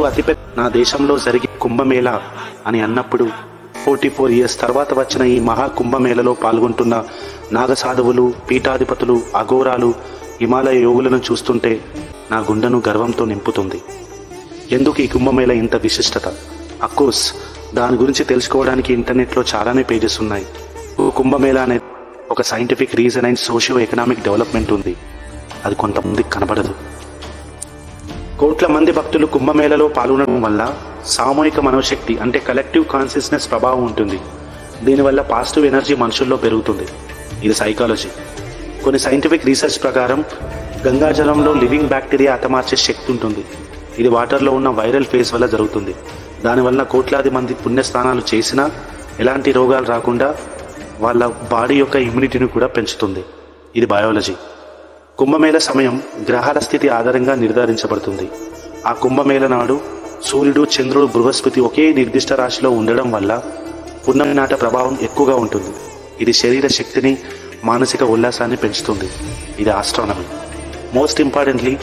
అతిపెద్ద నా దేశంలో జరిగే కుంభమేళా అని అన్నప్పుడు 44 ఇయర్స్ తర్వాత వచ్చిన ఈ మహా కుంభమేళలో పాల్గొంటున్న నాగసాధువులు, పీఠాధిపతులు, అఘోరాలు, హిమాలయ యోగులను చూస్తుంటే నా గుండెను గర్వంతో నింపుతుంది. ఎందుకు ఈ కుంభమేళ ఇంత విశిష్టత? అఫ్కోర్స్ దాని గురించి తెలుసుకోవడానికి ఇంటర్నెట్లో చాలానే పేజెస్ ఉన్నాయి. కుంభమేళా అనేది ఒక scientific reason and socio economic development ఉంది. అది కొంతమందికి కనబడదు. కోట్ల మంది భక్తులు కుంభమేళలో పాల్గొనడం వల్ల సామూహిక మనోశక్తి అంటే కలెక్టివ్ కాన్షియస్నెస్ ప్రభావం ఉంటుంది. దీనివల్ల పాజిటివ్ ఎనర్జీ మనుషుల్లో పెరుగుతుంది. ఇది సైకాలజీ. కొన్ని సైంటిఫిక్ రీసెర్చ్ ప్రకారం గంగాజలంలో లివింగ్ బ్యాక్టీరియా హతమార్చే శక్తి ఉంటుంది. ఇది వాటర్లో ఉన్న వైరల్ ఫేజ్ వల్ల జరుగుతుంది. దానివల్ల కోట్లాది మంది పుణ్యస్నానాలు చేసినా ఎలాంటి రోగాలు రాకుండా వాళ్ళ బాడీ యొక్క ఇమ్యూనిటీని కూడా పెంచుతుంది. ఇది బయాలజీ. కుంభమేళ సమయం గ్రహాల స్థితి ఆధారంగా నిర్ధారించబడుతుంది. ఆ కుంభమేళ నాడు సూర్యుడు, చంద్రుడు, బృహస్పతి ఒకే నిర్దిష్ట రాశిలో ఉండడం వల్ల పున్నమి నాట ప్రభావం ఎక్కువగా ఉంటుంది. ఇది శరీర శక్తిని, మానసిక ఉల్లాసాన్ని పెంచుతుంది. ఇది ఆస్ట్రానమీ. Most importantly